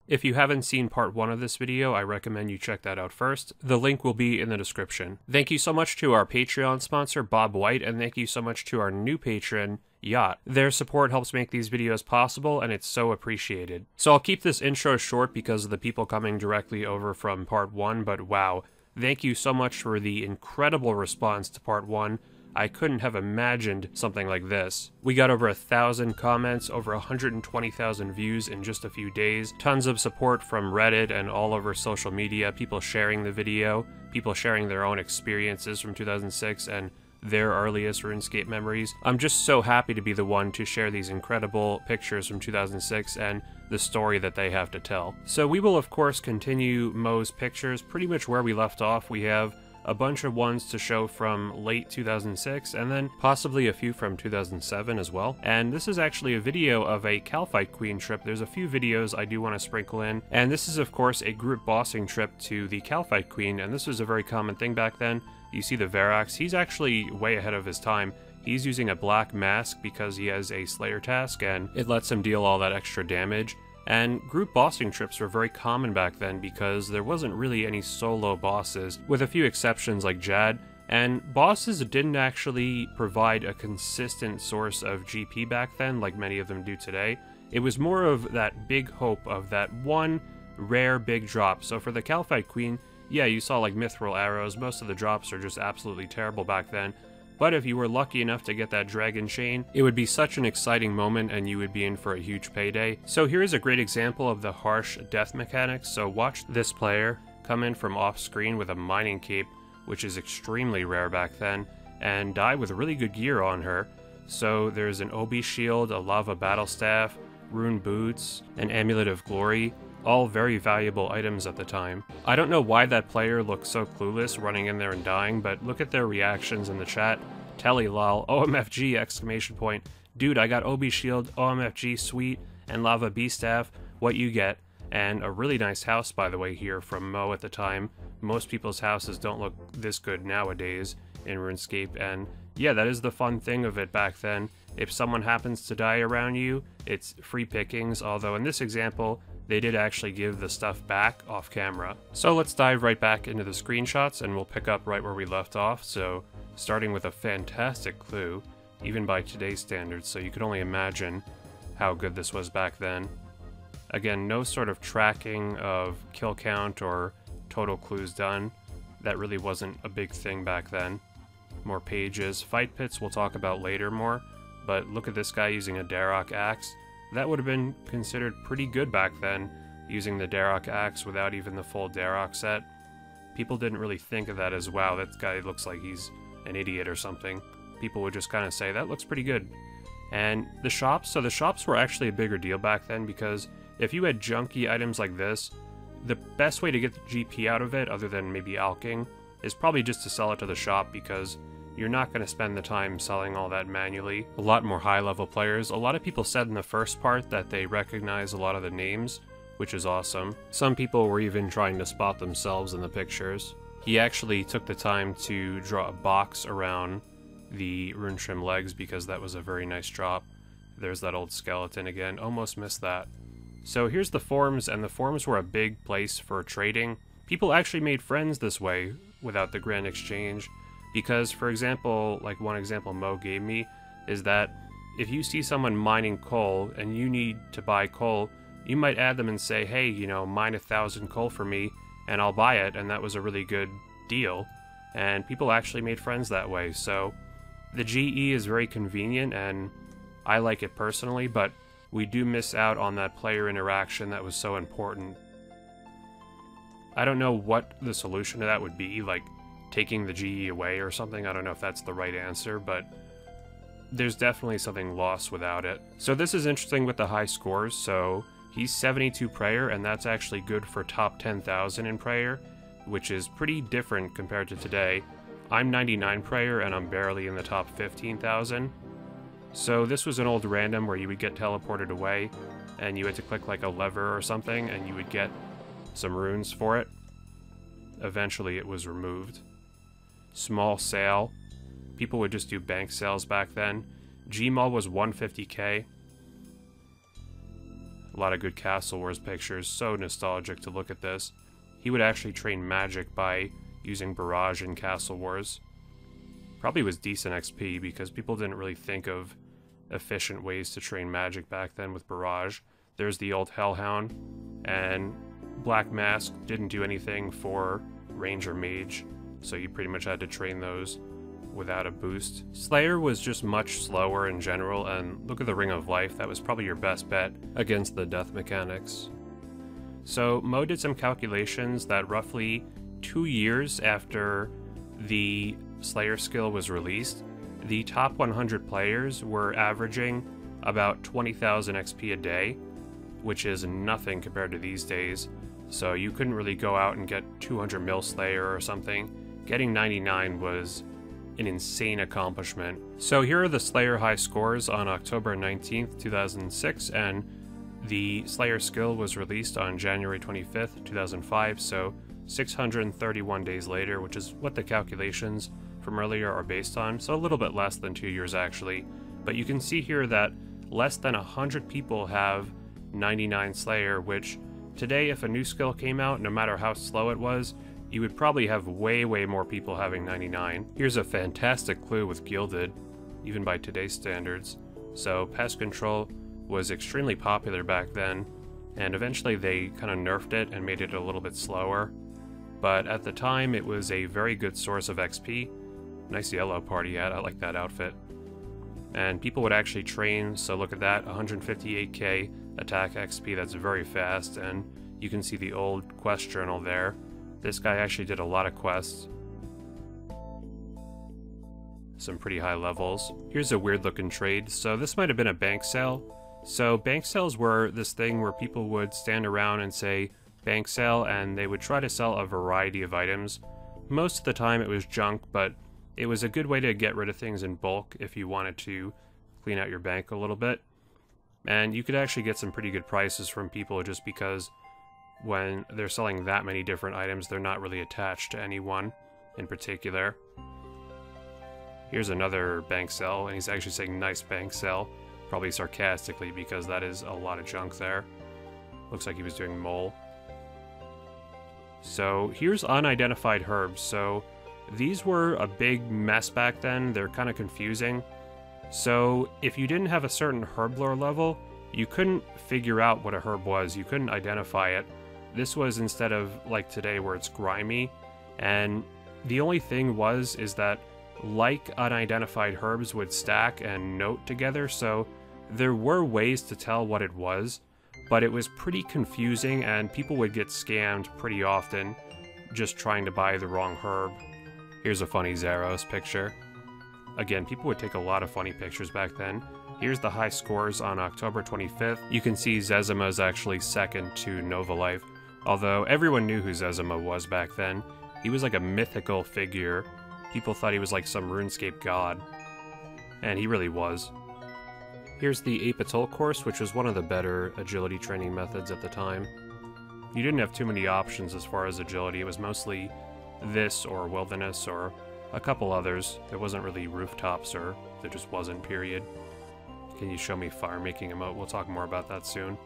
If you haven't seen part 1 of this video, I recommend you check that out first. The link will be in the description. Thank you so much to our Patreon sponsor, Bob White, and thank you so much to our new patron, Yacht. Their support helps make these videos possible, and it's so appreciated. So I'll keep this intro short because of the people coming directly over from part 1, but wow, thank you so much for the incredible response to part 1. I couldn't have imagined something like this. We got over 1,000 comments, over 120,000 views in just a few days, tons of support from Reddit and all over social media, people sharing the video, people sharing their own experiences from 2006 and their earliest RuneScape memories. I'm just so happy to be the one to share these incredible pictures from 2006 and the story that they have to tell. So we will of course continue Mo's pictures pretty much where we left off. We have a bunch of ones to show from late 2006, and then possibly a few from 2007 as well. And this is actually a video of a Calphite Queen trip. There's a few videos I do want to sprinkle in, and this is of course a group bossing trip to the Calphite Queen, and this was a very common thing back then. You see the Verax, he's actually way ahead of his time. He's using a black mask because he has a Slayer task, and it lets him deal all that extra damage. And group bossing trips were very common back then because there wasn't really any solo bosses, with a few exceptions like Jad, and bosses didn't actually provide a consistent source of GP back then like many of them do today. It was more of that big hope of that one rare big drop. So for the Calphite Queen, yeah, you saw like mithril arrows, most of the drops are just absolutely terrible back then. But if you were lucky enough to get that dragon chain, it would be such an exciting moment and you would be in for a huge payday. So here's a great example of the harsh death mechanics. So watch this player come in from off screen with a mining cape, which is extremely rare back then, and die with really good gear on her. So there's an OB shield, a lava battle staff, rune boots, an amulet of glory, all very valuable items at the time. I don't know why that player looked so clueless running in there and dying, but look at their reactions in the chat. Telly lol, OMFG, exclamation point. Dude, I got OB shield, OMFG, sweet, and lava B staff, what you get. And a really nice house, by the way, here from Mo at the time. Most people's houses don't look this good nowadays in RuneScape, and yeah, that is the fun thing of it back then. If someone happens to die around you, it's free pickings, although in this example, they did actually give the stuff back off camera. So let's dive right back into the screenshots and we'll pick up right where we left off. So starting with a fantastic clue, even by today's standards, so you could only imagine how good this was back then. Again, no sort of tracking of kill count or total clues done. That really wasn't a big thing back then. More pages. Fight pits we'll talk about later more, but look at this guy using a Darok axe. That would have been considered pretty good back then, using the Darok axe without even the full Darok set. People didn't really think of that as, wow, that guy looks like he's an idiot or something. People would just kind of say, that looks pretty good. And the shops, so the shops were actually a bigger deal back then because if you had junky items like this, the best way to get the GP out of it, other than maybe alking, is probably just to sell it to the shop because you're not going to spend the time selling all that manually. A lot more high-level players. A lot of people said in the first part that they recognize a lot of the names, which is awesome. Some people were even trying to spot themselves in the pictures. He actually took the time to draw a box around the rune trim legs because that was a very nice drop. There's that old skeleton again. Almost missed that. So here's the forums, and the forums were a big place for trading. People actually made friends this way without the grand exchange. Because, for example, like one example Mo gave me, is that if you see someone mining coal and you need to buy coal, you might add them and say, hey, you know, mine 1,000 coal for me and I'll buy it, and that was a really good deal. And people actually made friends that way. So the GE is very convenient and I like it personally, but we do miss out on that player interaction that was so important. I don't know what the solution to that would be, like taking the GE away or something. I don't know if that's the right answer, but there's definitely something lost without it. So this is interesting with the high scores. So he's 72 prayer, and that's actually good for top 10,000 in prayer, which is pretty different compared to today. I'm 99 prayer, and I'm barely in the top 15,000. So this was an old random where you would get teleported away, and you had to click like a lever or something, and you would get some runes for it. Eventually it was removed. Small sale. People would just do bank sales back then. Gmall was 150k. A lot of good Castle Wars pictures, so nostalgic to look at this. He would actually train magic by using Barrage in Castle Wars. Probably was decent XP because people didn't really think of efficient ways to train magic back then with Barrage. There's the old Hellhound, and Black Mask didn't do anything for Ranger Mage, so you pretty much had to train those without a boost. Slayer was just much slower in general, and look at the Ring of Life, that was probably your best bet against the death mechanics. So Mo did some calculations that roughly 2 years after the Slayer skill was released, the top 100 players were averaging about 20,000 XP a day, which is nothing compared to these days. So you couldn't really go out and get 200 mil Slayer or something. Getting 99 was an insane accomplishment. So here are the Slayer high scores on October 19th, 2006, and the Slayer skill was released on January 25th, 2005, so 631 days later, which is what the calculations from earlier are based on, so a little bit less than 2 years actually. But you can see here that less than 100 people have 99 Slayer, which today, if a new skill came out, no matter how slow it was, you would probably have way more people having 99. Here's a fantastic clue with Gilded, even by today's standards. So Pest Control was extremely popular back then, and eventually they kind of nerfed it and made it a little bit slower. But at the time, it was a very good source of XP. Nice yellow party hat, I like that outfit. And people would actually train, so look at that, 158k attack XP, that's very fast, and you can see the old quest journal there. This guy actually did a lot of quests. Some pretty high levels. Here's a weird looking trade. So this might have been a bank sale. So bank sales were this thing where people would stand around and say bank sale, and they would try to sell a variety of items. Most of the time it was junk, but it was a good way to get rid of things in bulk if you wanted to clean out your bank a little bit. And you could actually get some pretty good prices from people just because when they're selling that many different items, they're not really attached to anyone in particular. Here's another bank sale, and he's actually saying nice bank sale, probably sarcastically because that is a lot of junk there. Looks like he was doing mole. So here's Unidentified Herbs. So these were a big mess back then. They're kind of confusing. So if you didn't have a certain herb lore level, you couldn't figure out what a herb was. You couldn't identify it. This was instead of like today where it's grimy, and the only thing is that like unidentified herbs would stack and note together, so there were ways to tell what it was, but it was pretty confusing and people would get scammed pretty often just trying to buy the wrong herb. Here's a funny Zaros picture. Again, people would take a lot of funny pictures back then. Here's the high scores on October 25th. You can see Zezima is actually second to Nova Life. Although everyone knew who Zezima was back then. He was like a mythical figure. People thought he was like some RuneScape god. And he really was. Here's the Epital Course, which was one of the better agility training methods at the time. You didn't have too many options as far as agility. It was mostly this or Wilderness or a couple others. There wasn't really rooftops, or there just wasn't, period. Can you show me fire making emote? We'll talk more about that soon.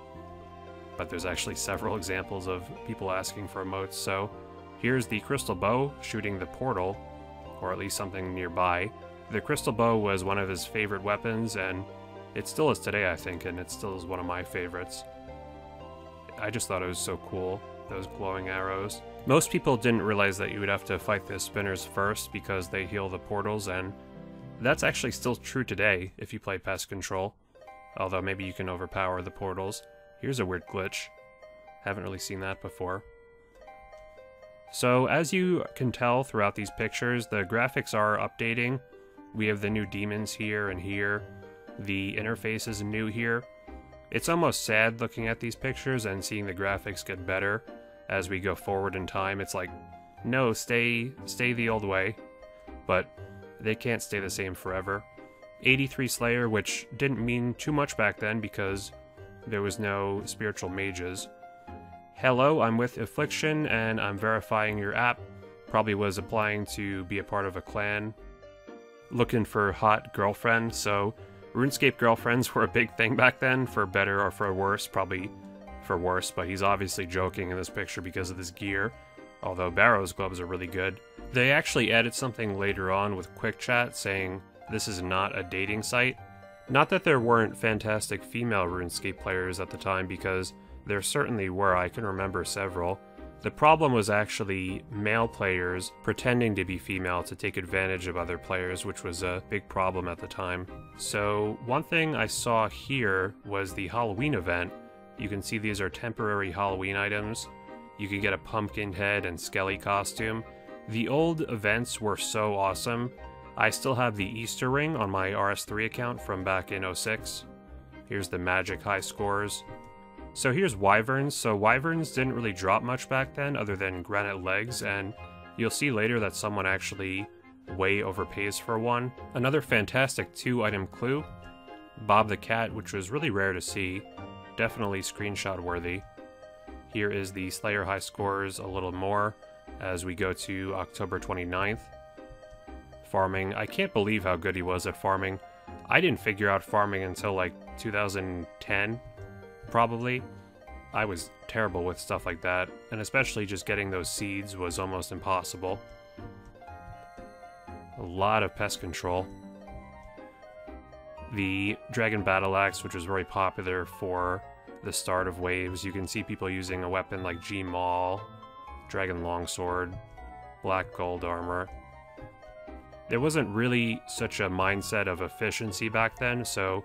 But there's actually several examples of people asking for emotes. So here's the crystal bow shooting the portal, or at least something nearby. The crystal bow was one of his favorite weapons, and it still is today, I think, and it still is one of my favorites. I just thought it was so cool, those glowing arrows. Most people didn't realize that you would have to fight the spinners first because they heal the portals, and that's actually still true today if you play Pest Control. Although maybe you can overpower the portals. Here's a weird glitch. Haven't really seen that before. So as you can tell throughout these pictures, the graphics are updating. We have the new demons here and here. The interface is new here. It's almost sad looking at these pictures and seeing the graphics get better as we go forward in time. It's like, no, stay the old way. But they can't stay the same forever. 83 Slayer, which didn't mean too much back then because there was no spiritual mages. Hello, I'm with Affliction and I'm verifying your app. Probably was applying to be a part of a clan. Looking for hot girlfriend, so RuneScape girlfriends were a big thing back then, for better or for worse. Probably for worse, but he's obviously joking in this picture because of this gear, although Barrow's gloves are really good. They actually added something later on with Quick Chat saying this is not a dating site. Not that there weren't fantastic female RuneScape players at the time, because there certainly were. I can remember several. The problem was actually male players pretending to be female to take advantage of other players, which was a big problem at the time. So one thing I saw here was the Halloween event. You can see these are temporary Halloween items. You can get a pumpkin head and skelly costume. The old events were so awesome. I still have the Easter ring on my RS3 account from back in 06. Here's the magic high scores. So here's wyverns. So wyverns didn't really drop much back then other than granite legs, and you'll see later that someone actually way overpays for one. Another fantastic 2-item clue, Bob the Cat, which was really rare to see. Definitely screenshot worthy. Here is the Slayer high scores a little more as we go to October 29th. Farming. I can't believe how good he was at farming. I didn't figure out farming until like 2010, probably. I was terrible with stuff like that, and especially just getting those seeds was almost impossible. A lot of pest control. The Dragon Battle Axe, which was very popular for the start of waves. You can see people using a weapon like G-Maul, Dragon Longsword, Black Gold Armor. There wasn't really such a mindset of efficiency back then, so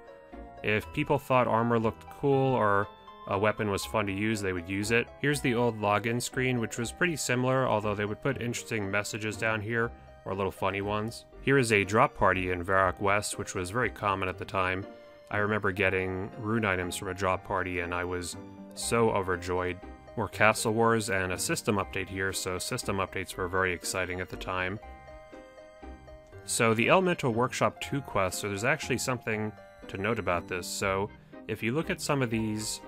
if people thought armor looked cool or a weapon was fun to use, they would use it. Here's the old login screen, which was pretty similar, although they would put interesting messages down here, or little funny ones. Here is a drop party in Varrock West, which was very common at the time. I remember getting rune items from a drop party, and I was so overjoyed. More Castle Wars and a system update here, so system updates were very exciting at the time. So the Elemental Workshop 2 quest, so there's actually something to note about this. So if you look at some of these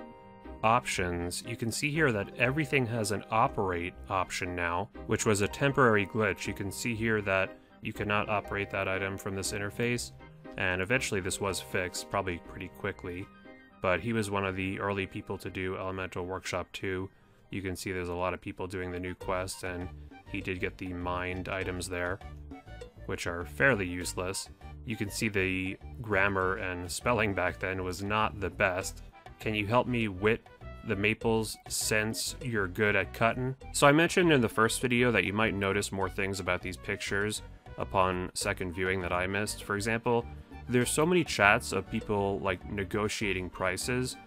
options, you can see here that everything has an operate option now, which was a temporary glitch. You can see here that you cannot operate that item from this interface, and eventually this was fixed, probably pretty quickly, but he was one of the early people to do Elemental Workshop 2. You can see there's a lot of people doing the new quest, and he did get the mined items there, which are fairly useless. You can see the grammar and spelling back then was not the best. Can you help me wit the maples since you're good at cuttin'? So I mentioned in the first video that you might notice more things about these pictures upon second viewing that I missed. For example, there's so many chats of people like negotiating prices.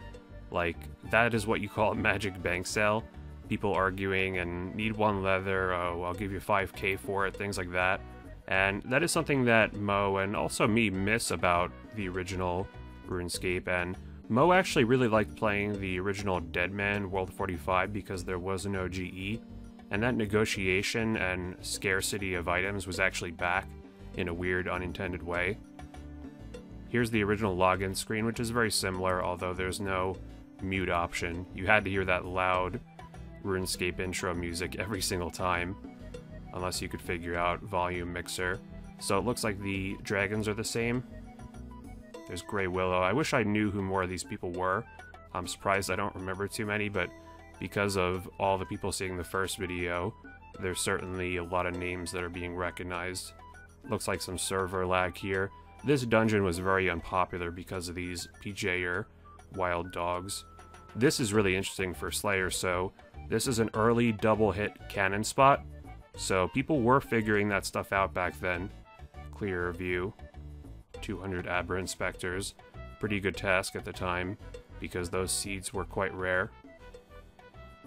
Like, that is what you call a magic bank sale. People arguing and need one leather, oh, I'll give you 5k for it, things like that. And that is something that Mo and also me miss about the original RuneScape, and Mo actually really liked playing the original Deadman World 45 because there was no GE, and that negotiation and scarcity of items was actually back in a weird unintended way. Here's the original login screen, which is very similar, although there's no mute option. You had to hear that loud RuneScape intro music every single time, unless you could figure out volume mixer. So it looks like the dragons are the same. There's Grey Willow. I wish I knew who more of these people were. I'm surprised I don't remember too many, but because of all the people seeing the first video, there's certainly a lot of names that are being recognized. Looks like some server lag here. This dungeon was very unpopular because of these PJer wild dogs. This is really interesting for Slayer, so this is an early double hit cannon spot. So people were figuring that stuff out back then. Clear view. 200 Aberrant Spectres. Pretty good task at the time, because those seeds were quite rare.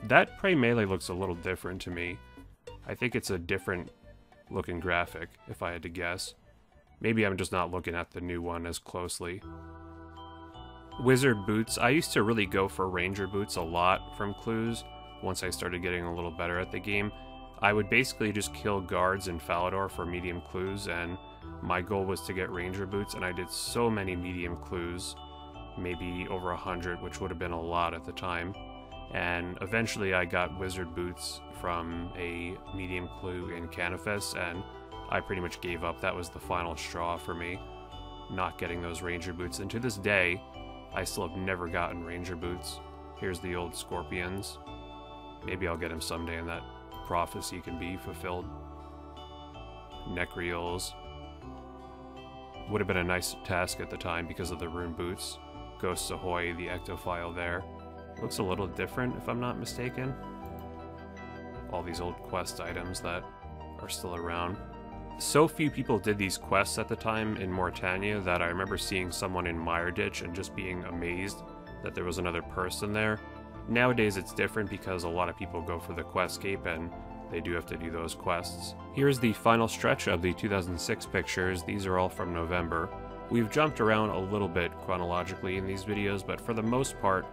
That Prey Melee looks a little different to me. I think it's a different looking graphic, if I had to guess. Maybe I'm just not looking at the new one as closely. Wizard Boots. I used to really go for Ranger Boots a lot from clues, once I started getting a little better at the game. I would basically just kill guards in Falador for medium clues, and my goal was to get Ranger Boots, and I did so many medium clues, maybe over 100, which would have been a lot at the time. And eventually I got Wizard Boots from a medium clue in Canifis, and I pretty much gave up. That was the final straw for me, not getting those Ranger Boots. And to this day, I still have never gotten Ranger Boots. Here's the old scorpions. Maybe I'll get him someday and that prophecy can be fulfilled. Necreals. Would have been a nice task at the time because of the rune boots. Ghosts Ahoy, the ectophile there. Looks a little different if I'm not mistaken. All these old quest items that are still around. So few people did these quests at the time in Mauritania that I remember seeing someone in Mireditch and just being amazed that there was another person there. Nowadays it's different because a lot of people go for the questscape and they do have to do those quests. Here's the final stretch of the 2006 pictures. These are all from November. We've jumped around a little bit chronologically in these videos, but for the most part,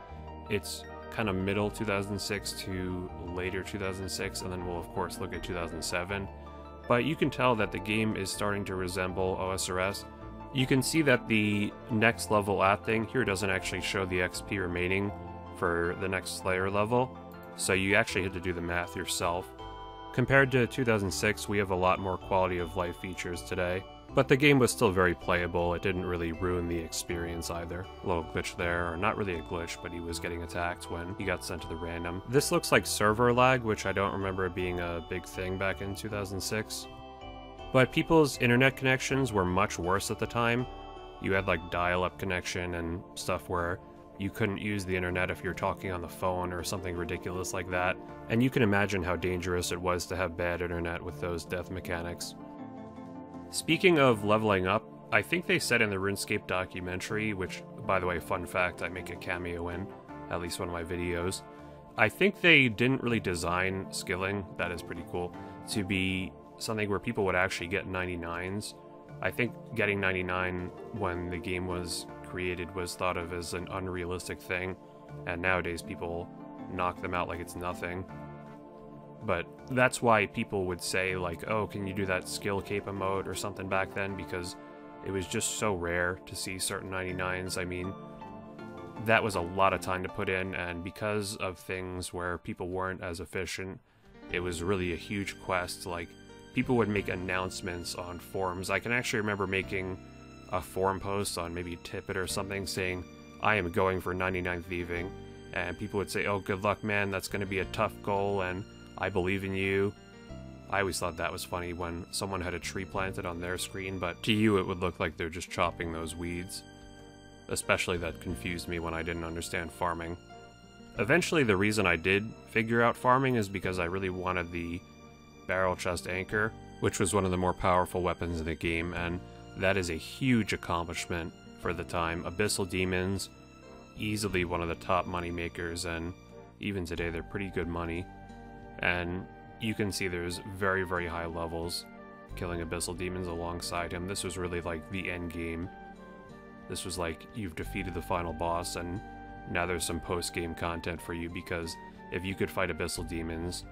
it's kind of middle 2006 to later 2006, and then we'll of course look at 2007. But you can tell that the game is starting to resemble OSRS. You can see that the next level at thing here doesn't actually show the XP remaining for the next Slayer level, so you actually had to do the math yourself. Compared to 2006, we have a lot more quality of life features today. But the game was still very playable. It didn't really ruin the experience either. A little glitch there, or not really a glitch, but he was getting attacked when he got sent to the random. This looks like server lag, which I don't remember being a big thing back in 2006. But people's internet connections were much worse at the time. You had like dial-up connection and stuff where you couldn't use the internet if you're talking on the phone or something ridiculous like that. And you can imagine how dangerous it was to have bad internet with those death mechanics. Speaking of leveling up, I think they said in the RuneScape documentary, which, by the way, fun fact, I make a cameo in at least one of my videos, I think they didn't really design skilling, that is pretty cool, to be something where people would actually get 99s. I think getting 99 when the game was created was thought of as an unrealistic thing, and nowadays people knock them out like it's nothing. But that's why people would say, like, oh, can you do that skill cape emote or something back then, because it was just so rare to see certain 99s. I mean, that was a lot of time to put in, and because of things where people weren't as efficient, it was really a huge quest. Like, people would make announcements on forums. I can actually remember making a forum post on maybe Tippet or something saying, I am going for 99 thieving, and people would say, oh, good luck, man, that's going to be a tough goal, and I believe in you. I always thought that was funny when someone had a tree planted on their screen, but to you it would look like they're just chopping those weeds. Especially that confused me when I didn't understand farming. Eventually the reason I did figure out farming is because I really wanted the barrel chest anchor, which was one of the more powerful weapons in the game, and that is a huge accomplishment for the time. Abyssal demons, easily one of the top money makers, and even today they're pretty good money. And you can see there's very, very high levels killing abyssal demons alongside him. This was really like the end game. This was like you've defeated the final boss, and now there's some post-game content for you, because if you could fight abyssal demons,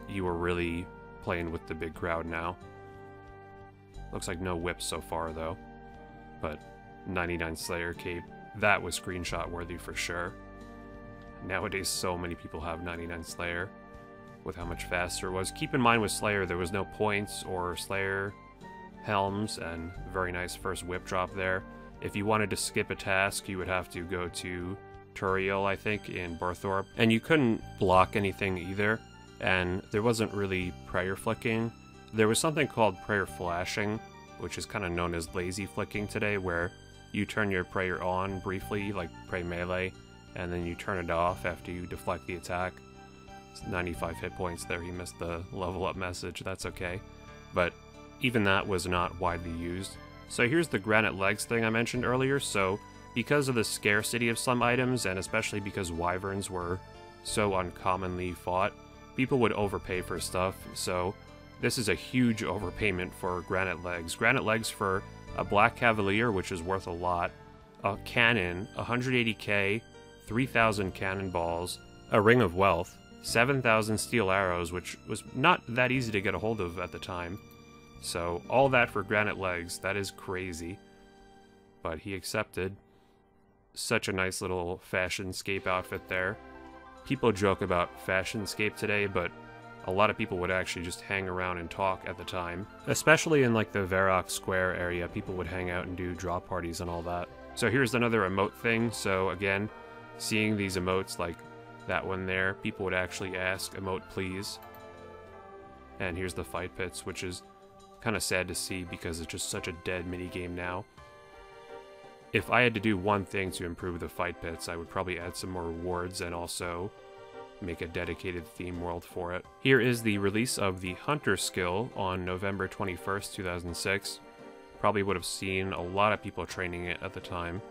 you were really playing with the big crowd now. Looks like no whips so far though, but 99 Slayer cape, that was screenshot worthy for sure. Nowadays so many people have 99 Slayer with how much faster it was. Keep in mind with Slayer there was no points or Slayer helms, and very nice first whip drop there. If you wanted to skip a task you would have to go to Turiel, I think, in Burthorpe, and you couldn't block anything either, and there wasn't really prayer flicking. There was something called prayer flashing, which is kind of known as lazy flicking today, where you turn your prayer on briefly, like pray melee, and then you turn it off after you deflect the attack. It's 95 hit points there, he missed the level up message, that's okay. But even that was not widely used. So here's the granite legs thing I mentioned earlier. So because of the scarcity of some items, and especially because wyverns were so uncommonly fought, people would overpay for stuff. So this is a huge overpayment for granite legs. Granite legs for a black cavalier, which is worth a lot, a cannon, 180k, 3,000 cannonballs, a ring of wealth, 7,000 steel arrows, which was not that easy to get a hold of at the time. So all that for granite legs, that is crazy. But he accepted. Such a nice little fashionscape outfit there. People joke about fashionscape today, but a lot of people would actually just hang around and talk at the time. Especially in like the Varrock Square area, people would hang out and do drop parties and all that. So here's another emote thing. So again, seeing these emotes like that one there, people would actually ask, emote please. And here's the fight pits, which is kind of sad to see because it's just such a dead minigame now. If I had to do one thing to improve the fight pits, I would probably add some more rewards and also make a dedicated theme world for it. Here is the release of the Hunter skill on November 21st, 2006. Probably would have seen a lot of people training it at the time.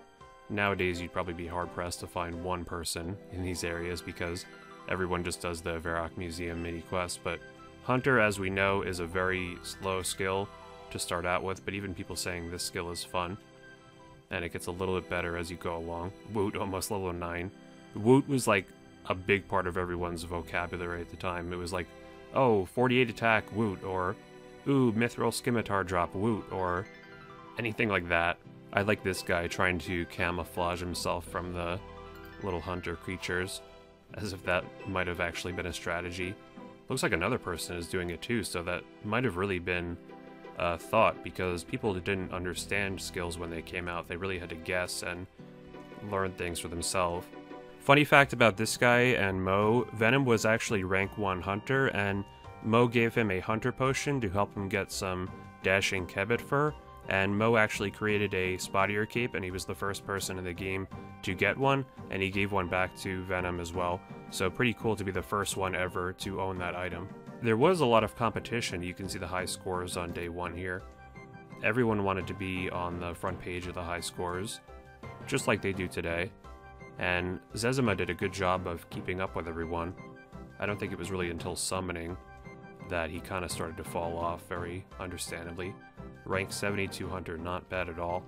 Nowadays, you'd probably be hard-pressed to find one person in these areas because everyone just does the Varrock Museum mini-quest, but Hunter, as we know, is a very slow skill to start out with, but even people saying this skill is fun. And it gets a little bit better as you go along. Woot, almost level 9. Woot was like a big part of everyone's vocabulary at the time. It was like, oh, 48 attack, woot, or ooh, Mithril Scimitar drop, woot, or anything like that. I like this guy trying to camouflage himself from the little hunter creatures, as if that might have actually been a strategy. Looks like another person is doing it too, so that might have really been thought, because people didn't understand skills when they came out. They really had to guess and learn things for themselves. Funny fact about this guy and Mo, Venom was actually rank 1 hunter, and Mo gave him a hunter potion to help him get some dashing Kebbit fur, and Mo actually created a spottier cape, and he was the first person in the game to get one, and he gave one back to Venom as well. So pretty cool to be the first one ever to own that item. There was a lot of competition. You can see the high scores on day 1 here. Everyone wanted to be on the front page of the high scores, just like they do today. And Zezima did a good job of keeping up with everyone. I don't think it was really until summoning that he kind of started to fall off, very understandably. Rank 72 hunter, not bad at all.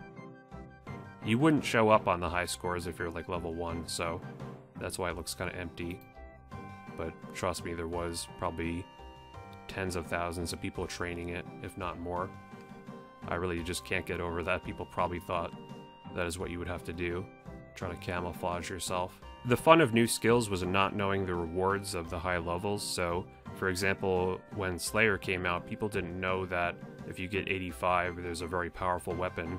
You wouldn't show up on the high scores if you're like level 1, so that's why it looks kind of empty. But trust me, there was probably tens of thousands of people training it, if not more. I really just can't get over that. People probably thought that is what you would have to do, try to camouflage yourself. The fun of new skills was not knowing the rewards of the high levels, so for example, when Slayer came out, people didn't know that if you get 85, there's a very powerful weapon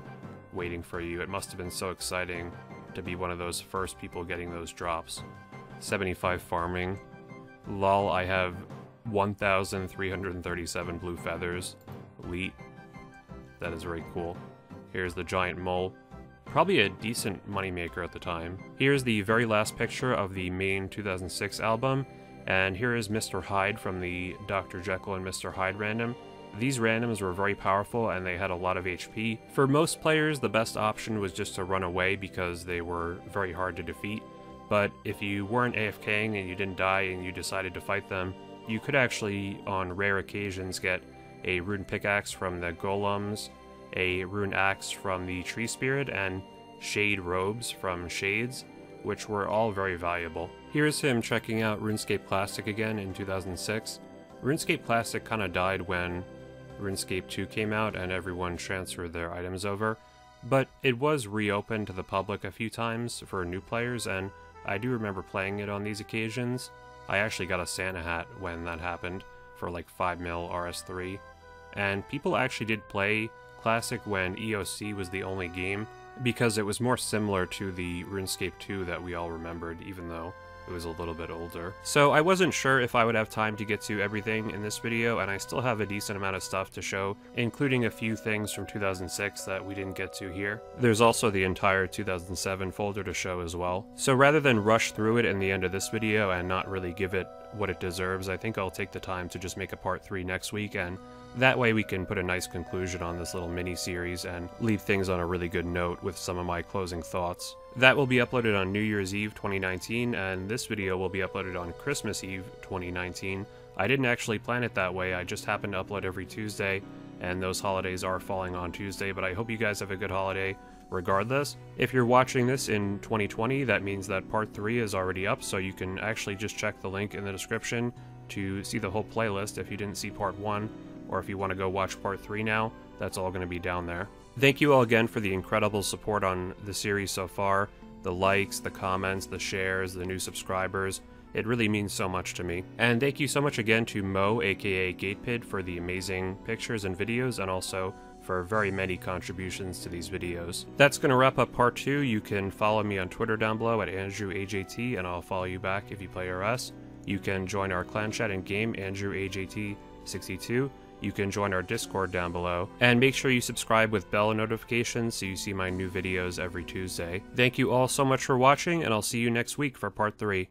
waiting for you. It must have been so exciting to be one of those first people getting those drops. 75 farming. Lol, I have 1,337 blue feathers. Elite. That is very cool. Here's the giant mole. Probably a decent moneymaker at the time. Here's the very last picture of the main 2006 album, and here is Mr. Hyde from the Dr. Jekyll and Mr. Hyde random. These randoms were very powerful and they had a lot of HP. For most players, the best option was just to run away because they were very hard to defeat. But if you weren't AFKing and you didn't die and you decided to fight them, you could actually, on rare occasions, get a rune pickaxe from the golems, a rune axe from the tree spirit, and shade robes from shades, which were all very valuable. Here's him checking out RuneScape Classic again in 2006. RuneScape Classic kind of died when RuneScape 2 came out and everyone transferred their items over, but it was reopened to the public a few times for new players, and I do remember playing it on these occasions. I actually got a Santa hat when that happened for like 5 mil RS3, and people actually did play Classic when EOC was the only game, because it was more similar to the RuneScape 2 that we all remembered, even though it was a little bit older. So I wasn't sure if I would have time to get to everything in this video, and I still have a decent amount of stuff to show, including a few things from 2006 that we didn't get to here. There's also the entire 2007 folder to show as well. So rather than rush through it in the end of this video and not really give it what it deserves, I think I'll take the time to just make a part 3 next week, and that way we can put a nice conclusion on this little mini-series and leave things on a really good note with some of my closing thoughts. That will be uploaded on New Year's Eve 2019, and this video will be uploaded on Christmas Eve 2019. I didn't actually plan it that way, I just happen to upload every Tuesday, and those holidays are falling on Tuesday, but I hope you guys have a good holiday regardless. If you're watching this in 2020, that means that part 3 is already up, so you can actually just check the link in the description to see the whole playlist if you didn't see part 1, or if you want to go watch part 3 now, that's all going to be down there. Thank you all again for the incredible support on the series so far. The likes, the comments, the shares, the new subscribers. It really means so much to me. And thank you so much again to Mo, aka Gatepid, for the amazing pictures and videos, and also for very many contributions to these videos. That's going to wrap up part 2. You can follow me on Twitter down below at AndrewAJT, and I'll follow you back if you play RS. You can join our clan chat in game, AndrewAJT62. You can join our Discord down below, and make sure you subscribe with bell notifications so you see my new videos every Tuesday. Thank you all so much for watching, and I'll see you next week for part 3.